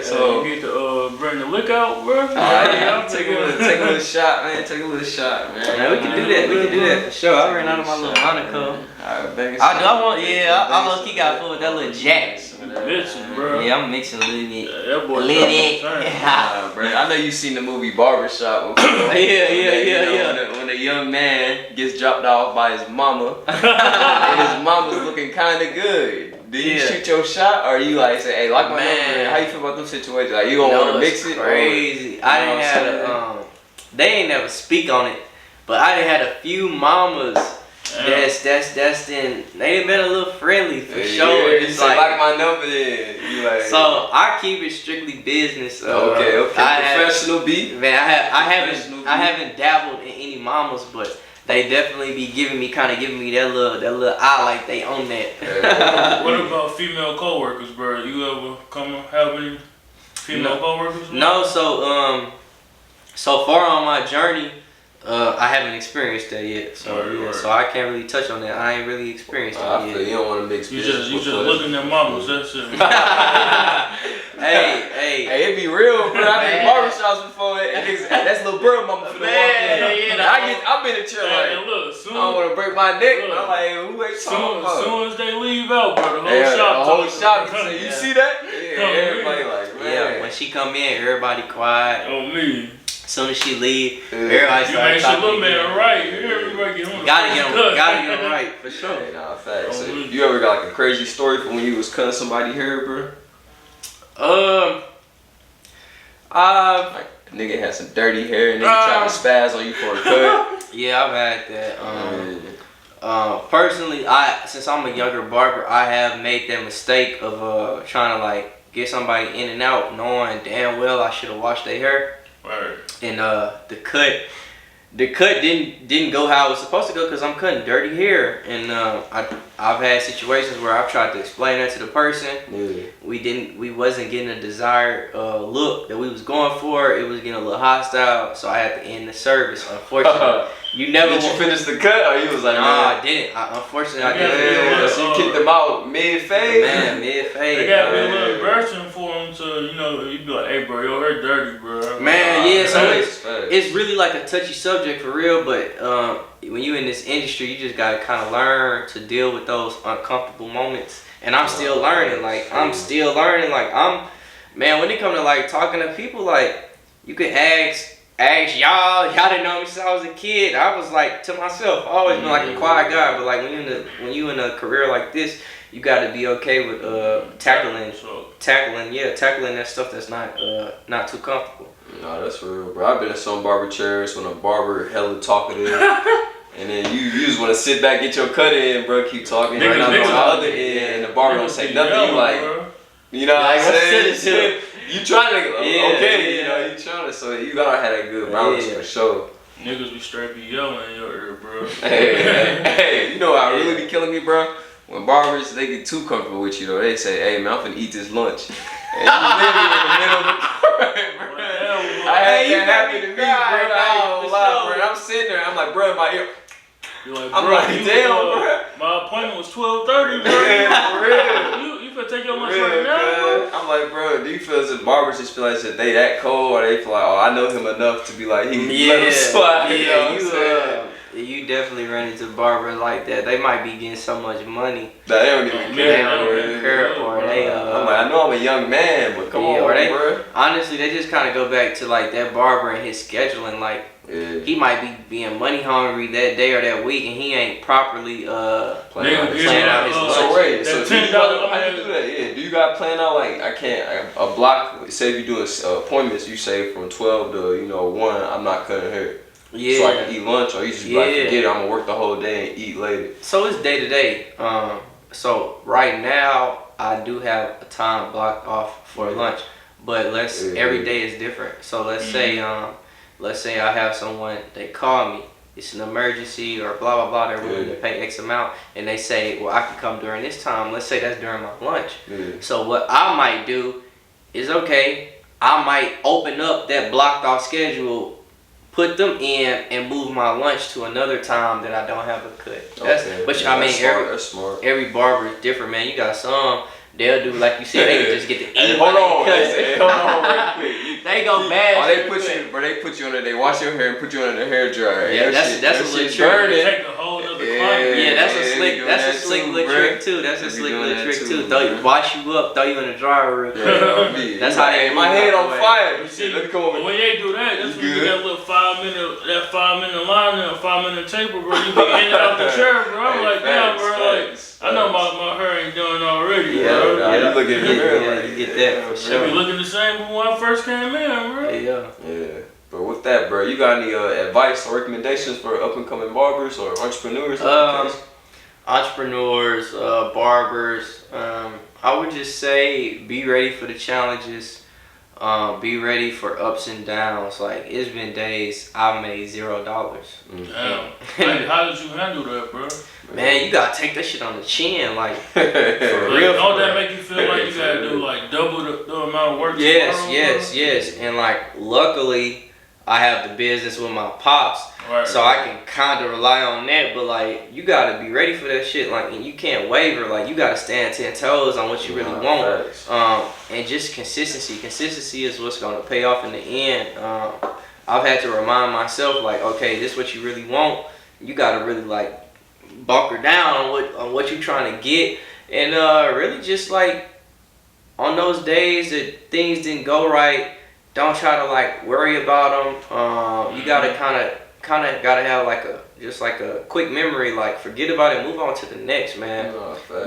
So you get to bring the lick out, bro. Alright, take a little shot, man. Take a little shot, man. Man, we can do that. We can do that for sure. I ran out of my little Monaco. Alright, baby. I low-key got full with that little Jack. Mixing, bro. Yeah, I'm mixing a little bit. That boy bro. I know you seen the movie Barbershop. Yeah. When a young man gets dropped off by his mama, and his mama's looking kind of good. Do you shoot your shot, or you like say, "Hey, lock my number"? How you feel about them situations? Like, you gonna want to mix it? Crazy. I didn't have they ain't never speak on it, but I done had a few mamas. That's then they been a little friendly for sure. It's like my number then. You like, so I keep it strictly business. Okay. Professional beat. Man, I haven't dabbled in any mamas, but they definitely be giving me that little eye, like they own that. What about female coworkers, bro? You ever come have any female coworkers? No. So far on my journey, I haven't experienced that yet, so I can't really touch on that. I ain't really experienced that yet. You don't want to mix. You just looking at mamas. That's it. Hey, it be real, bro. I've been in barbershops before. That's little bird mama for the walk in. I've been in chill like, look, I don't want to break my neck, but I'm like, who ain't talking about? As soon as they leave out, bro, the whole shop can say, you see that? Yeah, everybody like, man. Yeah, when she come in, everybody quiet. On me. As soon as she leave, everybody starts talking. You make sure little man right. Everybody get on. Gotta get him right for sure. Hey, nah, facts. So you ever got like a crazy story from when you was cutting somebody hair, bro? Like a nigga had some dirty hair and they tried to spaz on you for a cut. Yeah, I've had that. Personally, since I'm a younger barber, I have made that mistake of trying to like get somebody in and out, knowing damn well I should have washed their hair. Right. And the cut the cut didn't go how it was supposed to go because I'm cutting dirty hair, and I've had situations where I've tried to explain that to the person. Yeah. We wasn't getting a desired look that we was going for. It was getting a little hostile, so I had to end the service. Unfortunately, you never. Did you finish the cut, or you was like, no, man? I didn't. Unfortunately, I Yeah, didn't. so you kicked them out mid-fade? Man, mid-fade. They gotta be a little embarrassing for them to, you be like, hey, bro, your hair dirty, bro. Man, yeah, so man. it's really like a touchy subject for real, but when you in this industry, you just gotta kind of learn to deal with those uncomfortable moments. And I'm still learning, man, when it comes to like talking to people, like you can ask y'all didn't know me since I was a kid. I was like to myself, I always been like a quiet guy, but like when you in a career like this, you gotta be okay with tackling that stuff that's not too comfortable. No, that's real, bro. I've been in some barber chairs when a barber hella talkative, and then you just want to sit back, get your cut in, bro. Keep talking. Right now, on the other end, and the barber don't say nothing. You like, you know what I'm saying? You trying to, you trying to. So you gotta have that good balance for sure. Niggas be straight be yelling in your ear, bro. Hey, you know what really be killing me, bro? When barbers, they get too comfortable with you, though. They say, hey, man, I'm finna eat this lunch. And you literally in the middle of the bro. I had that happen to me, bro. I ain't gonna lie, bro. I'm sitting there, I'm like, bro, my ear. You're like, I'm bro, like, damn, bro. My appointment was 12:30, bro. Yeah, for real. You finna take your lunch Real, right now, bro? I'm like, bro, do you feel as if barbers just feel like that they that cold, or they feel like, oh, I know him enough to be like, he can let him slide, you know what I'm saying? You definitely run into barbers like that. They might be getting so much money. Nah, they don't even care. They don't even care, or they I'm like, I know I'm a young man, but come on, bro. Honestly, they just kind of go back to like that barber and his scheduling. Like he might be being money hungry that day or that week, and he ain't properly planning out his lunch. So wait, so $10, how you do that? Yeah, do you got plan out like a block? Say if you doing appointments, you say from 12 to 1, I'm not cutting hair. Yeah. So I can eat lunch, or you just like forget it, I'm gonna work the whole day and eat later. So it's day to day. So right now I do have a time blocked off for lunch, but every day is different. So let's say I have someone, they call me, it's an emergency or blah blah blah, they're willing to pay X amount, and they say, well, I can come during this time. Let's say that's during my lunch. So what I might do is, okay, I might open up that blocked off schedule, put them in, and move my lunch to another time that I don't have a cut. Every barber is different, man. You got some, they'll do like you said, they can just get to eat. Hey, hold on real quick. They go bad. They put you under, they wash your hair and put you under the hair dryer. Yeah, that's a little trick. Take a whole other climate. Yeah, that's a slick little trick too. That's a slick little trick too. Wash you up, throw you in the dryer real quick. That's how they. My head on fire. When they do that, that's when you get that little 5 minute line and a 5 minute taper, bro. You be in and out the chair, bro. I'm like, damn, bro. Like, I know my hair ain't done already, bro. You look at the mirror like you get that for sure. They be looking the same as when I first came in, bro. Yeah. But with that, bro, you got any advice or recommendations for up and coming barbers or entrepreneurs? Entrepreneurs, barbers. I would just say be ready for the challenges. Be ready for ups and downs. Like, it's been days I made $0. Damn. Hey, how did you handle that, bro? Man, you gotta take that shit on the chin, like for real. Don't that make you feel like you gotta do like double the amount of work? Yes. And like, luckily, I have the business with my pops, so I can kind of rely on that. But like, you gotta be ready for that shit. Like, and you can't waver. Like, you gotta stand 10 toes on what you really want. And just consistency. Consistency is what's gonna pay off in the end. I've had to remind myself, like, okay, this is what you really want. You gotta really like bunker down on what you're trying to get, and really just like on those days that things didn't go right, don't try to like worry about them. You gotta kind of gotta have like a quick memory, like forget about it, move on to the next, man.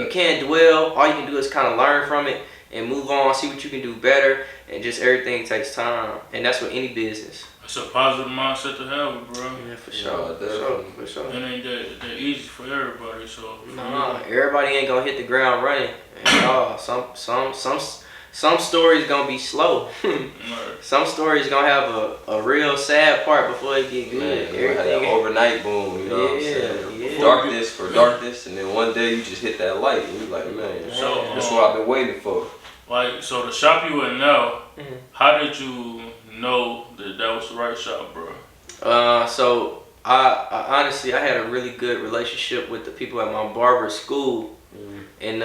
You can't dwell. All you can do is kind of learn from it and move on, see what you can do better, and just everything takes time, and that's with any business. It's a positive mindset to have, bro. Yeah, for sure. For sure. It ain't that easy for everybody, so. Nah, everybody ain't gonna hit the ground running. Some some stories gonna be slow. Some stories gonna have a real sad part before it get good. Man, have that overnight boom, you know what I'm saying? Yeah. Darkness, and then one day you just hit that light, and you like, man, So, that's what I've been waiting for. Like, so the shop you in now, how did you know that was the right shop, bro? So I honestly, I had a really good relationship with the people at my barber school, and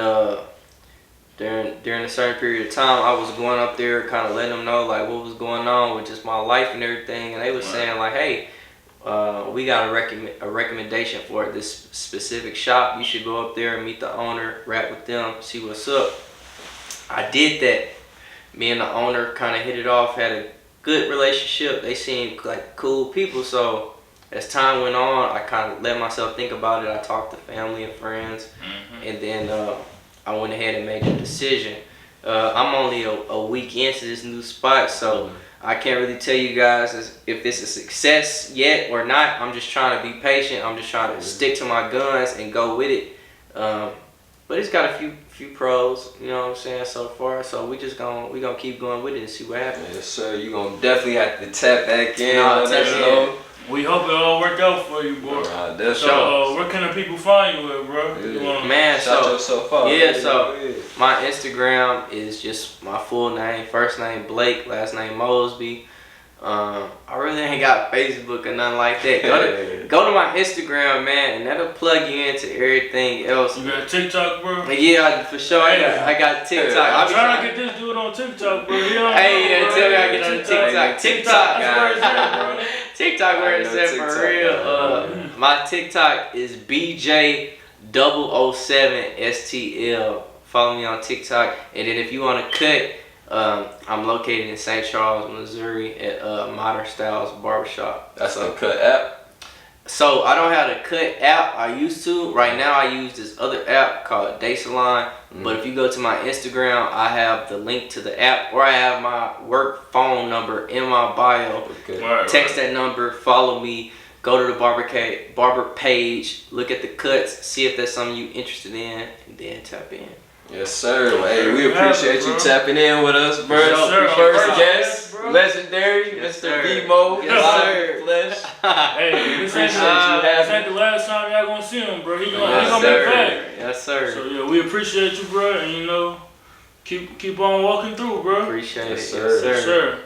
during a certain period of time, I was going up there, kind of letting them know like what was going on with just my life and everything, and they was saying like, hey, we got a recommendation for this specific shop. You should go up there and meet the owner, rap with them, see what's up. I did that. Me and the owner kind of hit it off, had a good relationship. They seemed like cool people. So as time went on, I kind of let myself think about it. I talked to family and friends, and then I went ahead and made the decision. I'm only a week into this new spot, so I can't really tell you guys if it's a success yet or not. I'm just trying to be patient. I'm just trying to stick to my guns and go with it. But it's got a few pros, you know what I'm saying, so far. So we gonna keep going with it and see what happens. Yes, sir. You gonna definitely have to tap back in. We hope it all work out for you, boy. So where can the people find you at, bro? Man, shout yourself out. Yeah, so my Instagram is just my full name, first name Blake, last name Mosby. I really ain't got Facebook or nothing like that. Go to my Instagram, man, and that'll plug you into everything else. You got TikTok, bro? Yeah, for sure. I got TikTok. I'm trying to get this dude on TikTok, bro. Hey, tell me I get you TikTok. TikTok, guys. TikTok where it's at for real. My TikTok is BJ007STL. Follow me on TikTok, and then if you want to cut. I'm located in St. Charles, Missouri at Modern Styles Barbershop. That's a cut app? So I don't have the cut app I used to. Right now I use this other app called Day Salon. But if you go to my Instagram, I have the link to the app, or I have my work phone number in my bio. Text that number, follow me, go to the barber page, look at the cuts, see if there's something you're interested in, and then tap in. Yes, sir. Hey, we appreciate you tapping in with us, bro. Yes, sir. First guest, legendary, Mr. B-Mo. Yes, sir. Flesh. Hey, this ain't the last time y'all gonna see him, bro. He gonna be back. Yes, sir. So yeah, we appreciate you, bro, and keep on walking through, bro. Appreciate it. Yes, sir. Yes, sir.